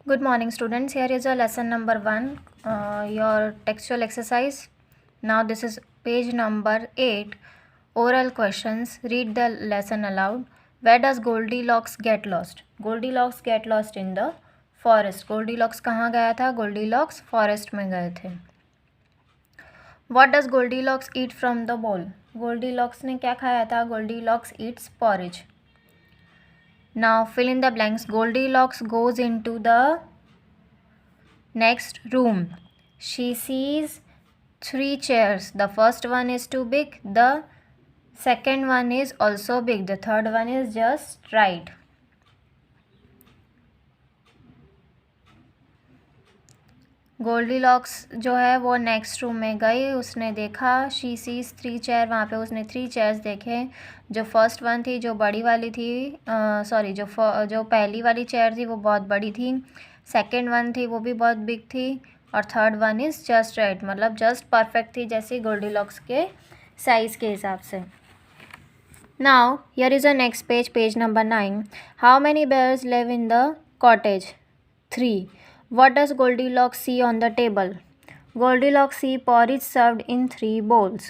Good morning, students. Here is a lesson number 1, your textual exercise. Now, this is page number 8, oral questions. Read the lesson aloud. Where does Goldilocks get lost? Goldilocks get lost in the forest. Goldilocks कहाँ गया था? Goldilocks forest में गए थे. What does Goldilocks eat from the bowl? Goldilocks ने क्या खाया था? Goldilocks eats porridge. Now fill in the blanks. Goldilocks goes into the next room. She sees 3 chairs. The first one is too big. The second one is also big. The third one is just right. Goldilocks जो है वो next room में गई. उसने देखा she sees 3 chair. वहाँ पे उसने 3 चेयर्स देखे. जो फर्स्ट वन थी जो बड़ी वाली थी, सॉरी जो पहली वाली चेयर थी वो बहुत बड़ी थी. सेकंड वन थी वो भी बहुत बिग थी. और third one is just right, मतलब जस्ट परफेक्ट थी जैसे गोल्डीलॉक्स के साइज़ के हिसाब से. Now here is a next page, page number 9. How many bears live in the cottage? 3. What does Goldilocks see on the table? Goldilocks see porridge served in 3 bowls.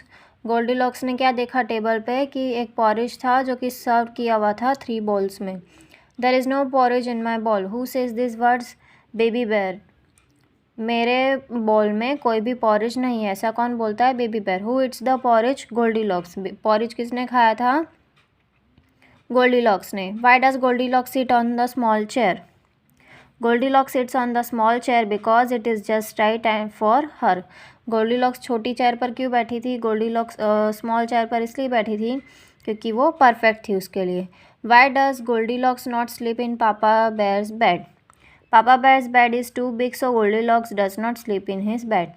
Goldilocks ने क्या देखा table पे कि एक porridge था जो कि सर्व किया हुआ था 3 bowls में. There is no porridge in my bowl. Who says these words? Baby bear. मेरे bowl में कोई भी porridge नहीं है. ऐसा कौन बोलता है? Baby bear. Who eats the porridge? Goldilocks. porridge किसने खाया था? Goldilocks ने. Why does Goldilocks sit on the small chair? Goldilocks sits on the small chair because it is just right and for her. Goldilocks छोटी chair पर क्यों बैठी थी? Goldilocks small chair पर इसलिए बैठी थी क्योंकि वो परफेक्ट थी उसके लिए. Why does Goldilocks not sleep in Papa Bear's bed? Papa Bear's bed is too big, so Goldilocks does not sleep in his bed.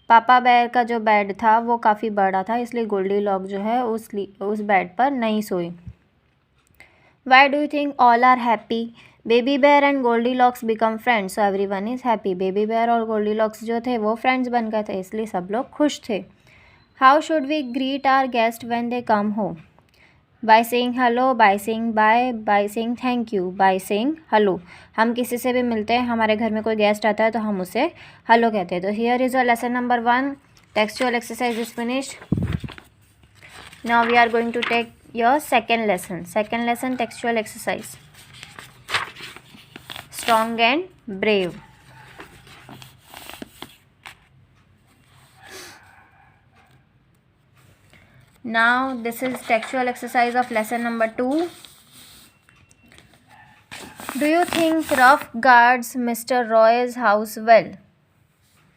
पापा बेयर का जो बेड था वो काफ़ी बड़ा था, इसलिए गोल्डीलॉक्स जो है उस बेड पर नहीं सोई. Why do you think all are happy? Baby Bear and Goldilocks become friends, so everyone is happy. Baby Bear और Goldilocks जो थे वो friends बन गए थे, इसलिए सब लोग खुश थे. How should we greet our guests when they come home? By saying hello, by saying bye, by saying thank you, by saying hello. हम किसी से भी मिलते हैं, हमारे घर में कोई गेस्ट आता है तो हम उसे hello कहते हैं. तो here is a lesson number 1. Textual exercise is finished. Now we are going to take your second lesson. Second lesson, textual exercise. Strong and brave. Now this is textual exercise of lesson number 2. Do you think Ruff guards Mr. Roy's house well?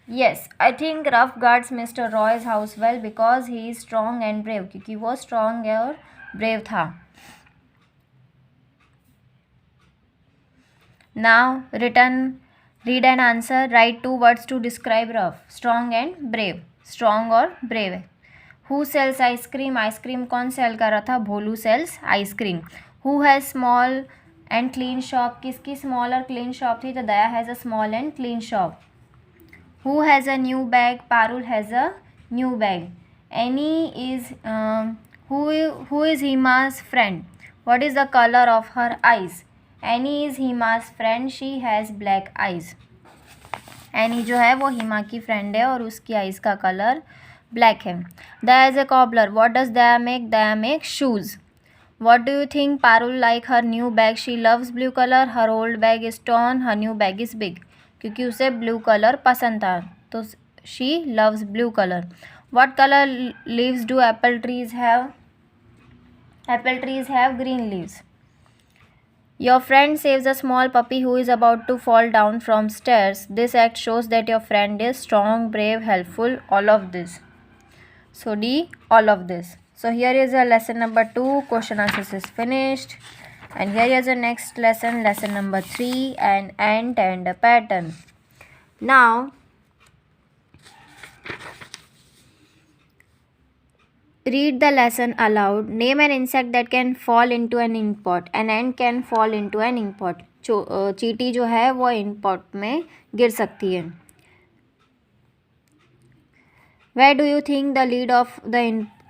Yes, I think Ruff guards Mr. Roy's house well because he is strong and brave. क्योंकि वो strong है और brave था. Now read and answer. Write 2 words to describe Ruff. Strong and brave. Strong और brave है. Who sells ice cream? Ice cream कौन cell कर रहा था? भोलू sells ice cream. Who has small and clean shop? किसकी small और clean shop थी? तो दया has a small and clean shop. Who has a new bag? Parul has a new bag. Annie is who is Hima's friend? What is the color of her eyes? Annie is Hima's friend. She has black eyes. Annie जो है वो हिमा की friend है और उसकी eyes का colour black है. Daya is a cobbler. What does Daya make? Daya make shoes. What do you think Parul like her new bag? She loves blue colour. Her old bag is torn. Her new bag is big. क्योंकि उसे blue colour पसंद था तो she loves blue colour. What colour leaves do apple trees have? Apple trees have green leaves. Your friend saves a small puppy who is about to fall down from stairs. This act shows that your friend is strong, brave, helpful, all of this. So D, all of this. So here is a lesson number 2. Question answers is finished. And here is the next lesson, lesson number 3, an ant and a pattern. Now, read the lesson aloud. Name an insect that can fall into an ink pot. An ant can fall into an ink pot. चींटी जो है वो ink pot में गिर सकती है. Where do you think the lid of the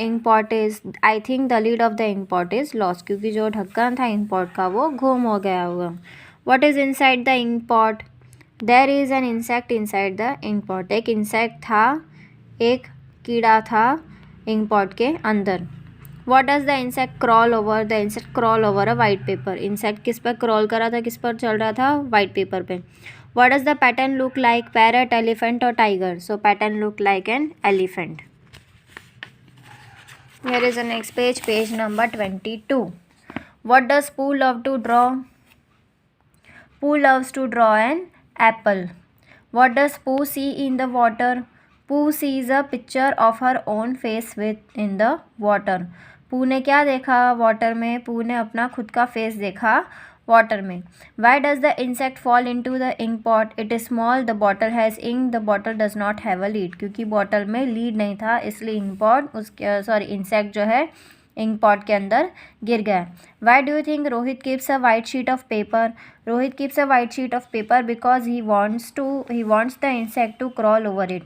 ink pot is? I think the lid of the ink pot is lost. क्योंकि जो ढक्कन था ink pot का वो गुम हो गया होगा. What is inside the ink pot? There is an insect inside the ink pot. एक इंसेक्ट था, एक कीड़ा था इंक पॉट के अंदर। What does the insect crawl over? The insect crawl over a white paper. Insect किस पर crawl कर रहा था, किस पर चल रहा था? वाइट पेपर पे। What does the pattern look like? Parrot, elephant और tiger. So pattern look like an elephant. Here is the next page, page number 22. What does Pooh love to draw? Pooh loves to draw an apple. What does Pooh see in the water? Pooh sees a picture of her own face in the water. Pooh ने क्या देखा water में? Pooh ने अपना खुद का face देखा water में. Why does the insect fall into the ink pot? It is small, the bottle has ink, the bottle does not have a lid. क्योंकि बॉटल में लीड नहीं था इसलिए इंक पॉट इंसेक्ट जो है इंक पॉट के अंदर गिर गया. Why do you think Rohit keeps a white sheet of paper? Rohit keeps a white sheet of paper because he wants the insect to crawl over it.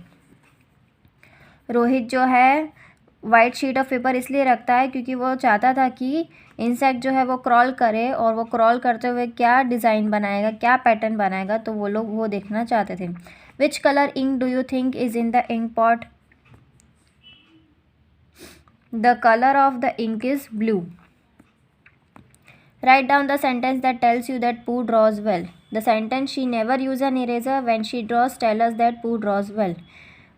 Rohit जो है वाइट शीट ऑफ पेपर इसलिए रखता है क्योंकि वो चाहता था कि इंसेक्ट जो है वो क्रॉल करे और वो क्रॉल करते हुए क्या डिज़ाइन बनाएगा, क्या पैटर्न बनाएगा, तो वो लोग वो देखना चाहते थे. Which colour ink do you think is in the ink pot? The colour of the ink is blue. Write down the sentence that tells you that Pooh draws well. The sentence, she never uses an eraser when she draws, tell us that Pooh draws well.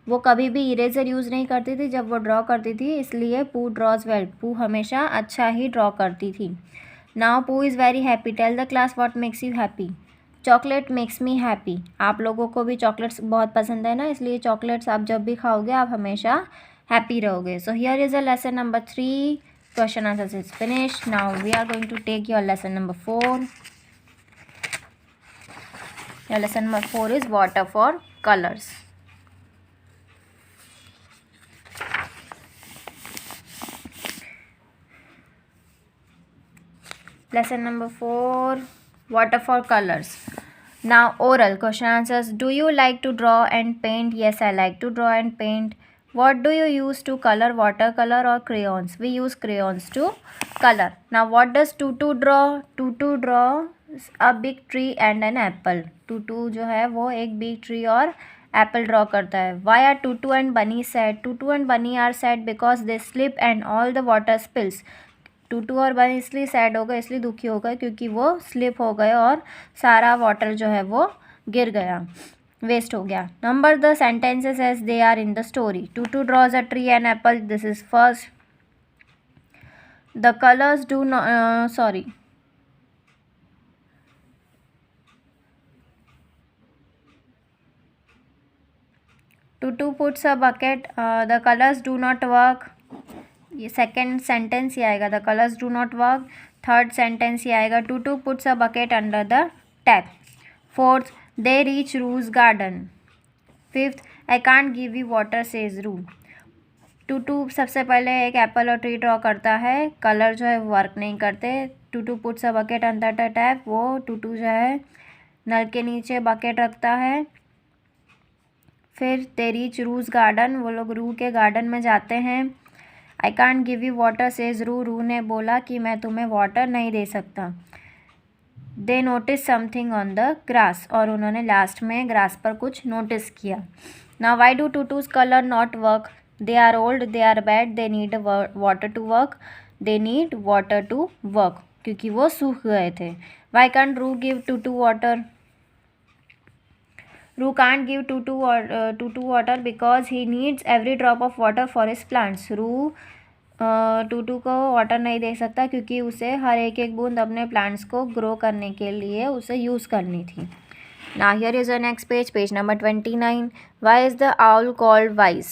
वो कभी भी eraser use नहीं करती थी जब वो draw करती थी, इसलिए Pooh draws well. Pooh हमेशा अच्छा ही ड्रॉ करती थी. Now Pooh is very happy. Tell the class what makes you happy. Chocolate makes me happy. आप लोगों को भी चॉकलेट्स बहुत पसंद है ना, इसलिए चॉकलेट्स आप जब भी खाओगे आप हमेशा हैप्पी रहोगे. So here is a lesson number 3. Question answers is finished. Now we are going to take your lesson number 4. Your lesson number 4 is water for colors. Lesson number 4, water for colors. Now oral question answers. Do you like to draw and paint? Yes, I like to draw and paint. What do you use to color? Watercolor or crayons? We use crayons to color. Now what does Tutu draw? Tutu draws a big tree and an apple. Tutu जो है वो एक big tree और apple draw करता है. Why are Tutu and Bunny sad? Tutu and Bunny are sad because they slip and all the water spills. टूटू और बनी इसलिए सैड हो गए, इसलिए दुखी हो गए क्योंकि वो स्लिप हो गए और सारा वाटर जो है वो गिर गया, वेस्ट हो गया. Number the sentences as they are in the story. Tutu draws a tree and apple. This is first. The colours do not Tutu puts a bucket. The colours do not work. ये second sentence ही आएगा. The colours do not work. Third sentence ही आएगा. Tutu puts a bucket under the tap. Fourth, they reach rose garden. Fifth, I can't give you water says Ru. टूटू सबसे पहले एक Apple और tree draw करता है. कलर जो है वर्क नहीं करते. Tutu puts a bucket under the tap. वो टूटू जो है नल के नीचे बकेट रखता है. फिर दे रीच रूज गार्डन. वो लोग रू के गार्डन में जाते हैं. आई can't give you water says रू. रू ने बोला कि मैं तुम्हें वाटर नहीं दे सकता. They notice something on the grass. और उन्होंने लास्ट में ग्रास पर कुछ नोटिस किया. Now why do Tutu's colour not work? They are old, they are bad, they need water to work. They need water to work क्योंकि वो सूख गए थे. Why can't Ru give Tutu water? Ru can't give Tutu water because he needs every drop of water for his plants. Ru टूटू को water नहीं दे सकता क्योंकि उसे हर एक एक बूंद अपने प्लांट्स को ग्रो करने के लिए उसे यूज़ करनी थी. Now here is the next page, page number 29. Why is the owl called wise?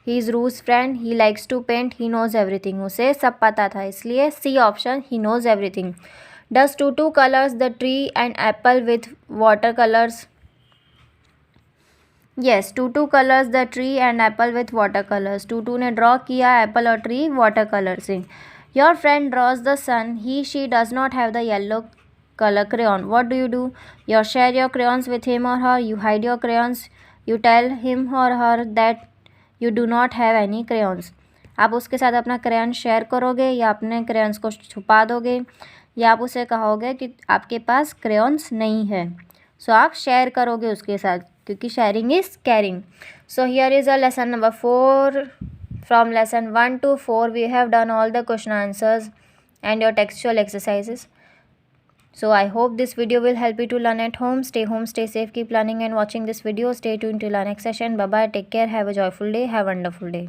He is Ru's friend. He likes to paint. He knows everything. उसे सब पता था इसलिए C option, he knows everything. Does Tutu colors the tree and apple with watercolors? Yes, Tutu colors the tree and apple with watercolors. Tutu ने draw किया Apple और tree water colour से. Your friend draws the sun. She does not have the yellow color crayon. What do you do? You share your crayons with him or her. You hide your crayons. You tell him or her that you do not have any crayons. आप उसके साथ अपना crayon share करोगे या अपने crayons को छुपा दोगे या आप उसे कहोगे कि आपके पास क्रेयॉन्स नहीं है. सो आप शेयर करोगे उसके साथ, क्योंकि sharing is carrying. So here is a lesson number 4. From lesson 1 to 4 we have done all the question answers and your textual exercises. So I hope this video will help you to learn at home. Stay home, stay safe, keep learning and watching this video. Stay tuned till our next session. Bye bye, take care, have a joyful day, have a wonderful day.